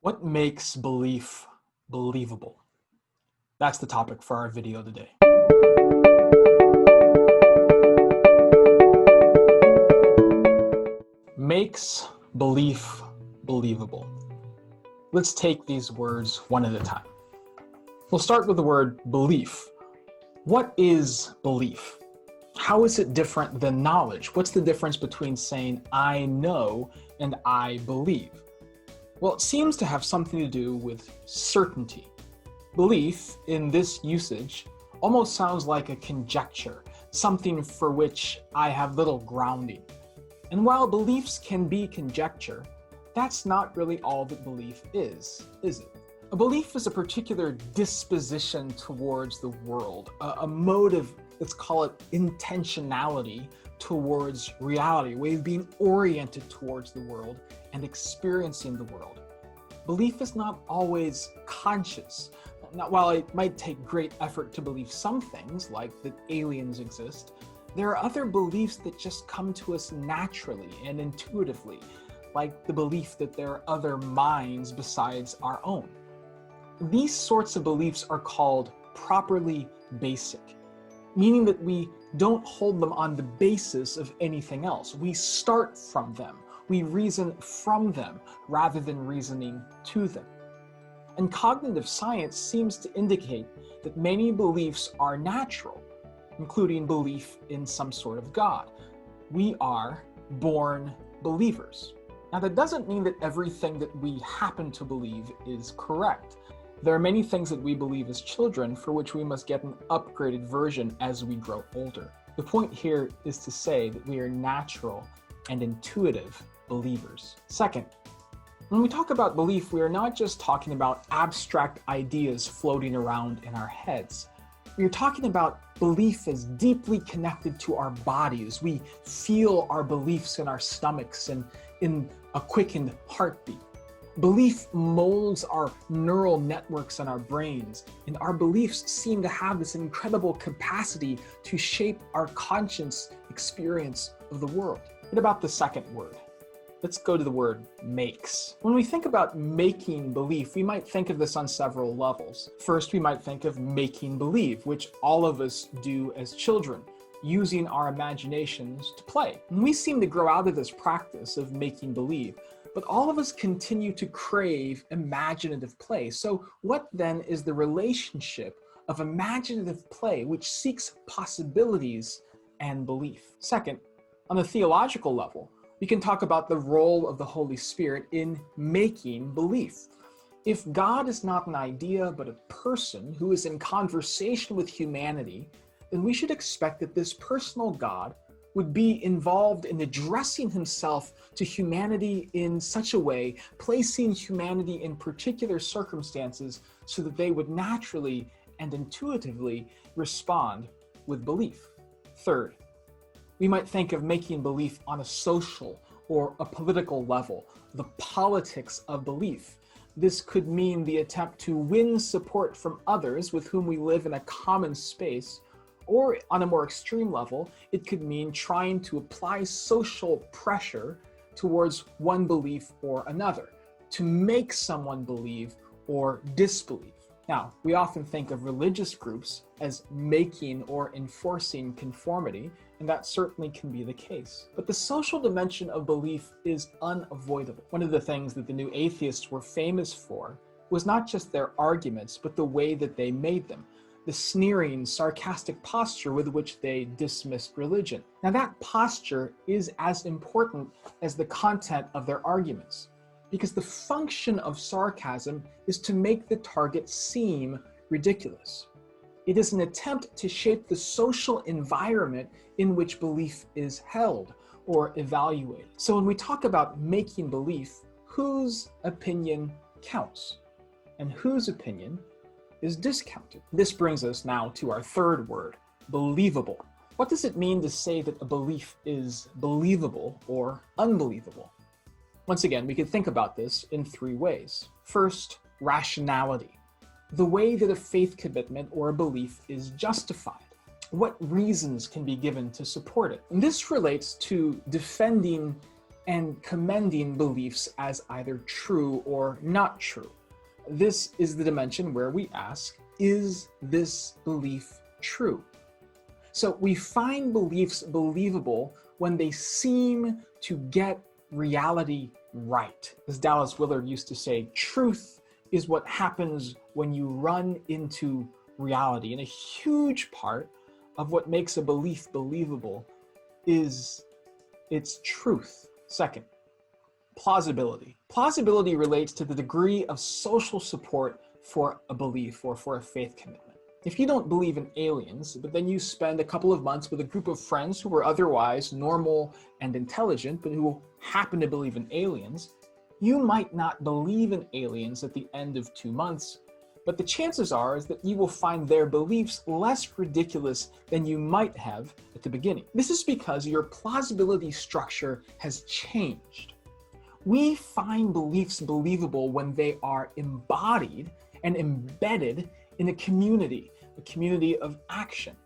What makes belief believable? That's the topic for our video today. Makes belief believable. Let's take these words one at a time. We'll start with the word belief. What is belief? How is it different than knowledge? What's the difference between saying I know and I believe? Well, it seems to have something to do with certainty. Belief, in this usage, almost sounds like a conjecture, something for which I have little grounding. And while beliefs can be conjecture, that's not really all that belief is it? A belief is a particular disposition towards the world, a motive, let's call it intentionality towards reality, a way of being oriented towards the world and experiencing the world. Belief is not always conscious. Now, while it might take great effort to believe some things, like that aliens exist, there are other beliefs that just come to us naturally and intuitively, like the belief that there are other minds besides our own. These sorts of beliefs are called properly basic, meaning that we don't hold them on the basis of anything else. We start from them. We reason from them rather than reasoning to them. And cognitive science seems to indicate that many beliefs are natural, including belief in some sort of God. We are born believers. Now, that doesn't mean that everything that we happen to believe is correct. There are many things that we believe as children for which we must get an upgraded version as we grow older. The point here is to say that we are natural and intuitive believers. Second, when we talk about belief, we are not just talking about abstract ideas floating around in our heads. We are talking about belief as deeply connected to our bodies. We feel our beliefs in our stomachs and in a quickened heartbeat. Belief molds our neural networks in our brains, and our beliefs seem to have this incredible capacity to shape our conscious experience of the world. What about the second word? Let's go to the word makes. When we think about making belief, we might think of this on several levels. First, we might think of making believe, which all of us do as children, using our imaginations to play. And we seem to grow out of this practice of making believe, but all of us continue to crave imaginative play. So what then is the relationship of imaginative play, which seeks possibilities and belief? Second, on a theological level, we can talk about the role of the Holy Spirit in making belief. If God is not an idea, but a person who is in conversation with humanity, then we should expect that this personal God would be involved in addressing himself to humanity in such a way, placing humanity in particular circumstances so that they would naturally and intuitively respond with belief. Third, we might think of making belief on a social or a political level, the politics of belief. This could mean the attempt to win support from others with whom we live in a common space, or on a more extreme level, it could mean trying to apply social pressure towards one belief or another, to make someone believe or disbelieve. Now, we often think of religious groups as making or enforcing conformity, and that certainly can be the case. But the social dimension of belief is unavoidable. One of the things that the New Atheists were famous for was not just their arguments, but the way that they made them. The sneering, sarcastic posture with which they dismissed religion. Now, that posture is as important as the content of their arguments, because the function of sarcasm is to make the target seem ridiculous. It is an attempt to shape the social environment in which belief is held or evaluated. So when we talk about making belief, whose opinion counts and whose opinion is discounted? This brings us now to our third word, believable. What does it mean to say that a belief is believable or unbelievable? Once again, we could think about this in three ways. First, rationality. The way that a faith commitment or a belief is justified. What reasons can be given to support it? And this relates to defending and commending beliefs as either true or not true. This is the dimension where we ask, is this belief true? So we find beliefs believable when they seem to get reality right. As Dallas Willard used to say, truth is what happens when you run into reality. And a huge part of what makes a belief believable is its truth. Second, plausibility. Plausibility relates to the degree of social support for a belief or for a faith commitment. If you don't believe in aliens, but then you spend a couple of months with a group of friends who are otherwise normal and intelligent, but who happen to believe in aliens, you might not believe in aliens at the end of 2 months, but the chances are is that you will find their beliefs less ridiculous than you might have at the beginning. This is because your plausibility structure has changed. We find beliefs believable when they are embodied and embedded in a community of action,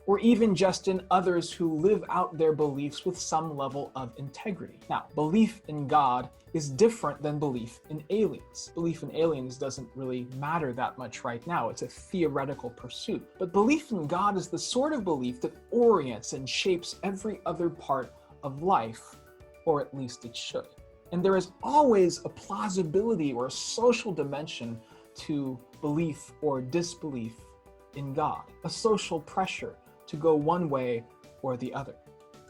or even just in others who live out their beliefs with some level of integrity. Now, belief in God is different than belief in aliens. Belief in aliens doesn't really matter that much right now. It's a theoretical pursuit. But belief in God is the sort of belief that orients and shapes every other part of life, or at least it should. And there is always a plausibility or a social dimension to belief or disbelief in God, a social pressure to go one way or the other.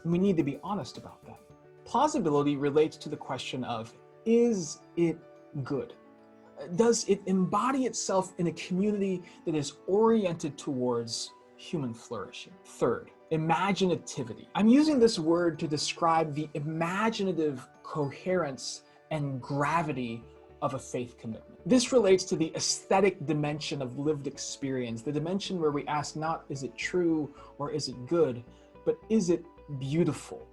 And we need to be honest about that. Plausibility relates to the question of, is it good? Does it embody itself in a community that is oriented towards human flourishing? Third, imaginativity. I'm using this word to describe the imaginative coherence and gravity of a faith commitment. This relates to the aesthetic dimension of lived experience, the dimension where we ask not is it true or is it good, but is it beautiful?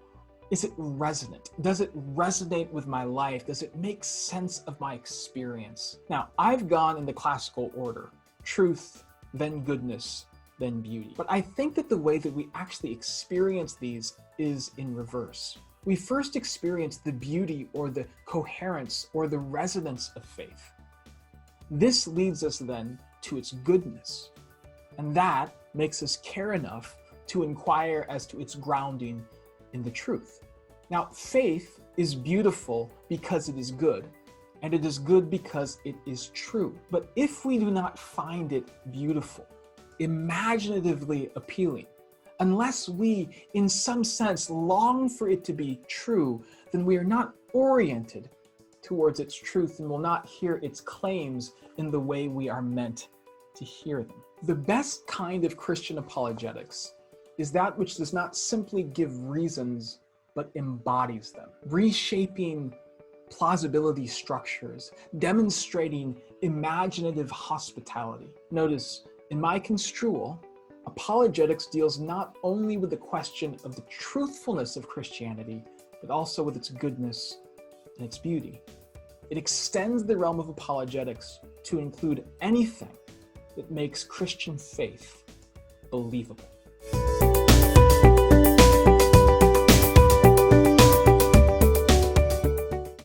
Is it resonant? Does it resonate with my life? Does it make sense of my experience? Now, I've gone in the classical order: truth, then goodness, then beauty. But I think that the way that we actually experience these is in reverse. We first experience the beauty or the coherence or the resonance of faith. This leads us then to its goodness, and that makes us care enough to inquire as to its grounding in the truth. Now, faith is beautiful because it is good, and it is good because it is true. But if we do not find it beautiful, imaginatively appealing, unless we, in some sense, long for it to be true, then we are not oriented towards its truth and will not hear its claims in the way we are meant to hear them. The best kind of Christian apologetics is that which does not simply give reasons, but embodies them, reshaping plausibility structures, demonstrating imaginative hospitality. Notice, in my construal, apologetics deals not only with the question of the truthfulness of Christianity, but also with its goodness and its beauty. It extends the realm of apologetics to include anything that makes Christian faith believable.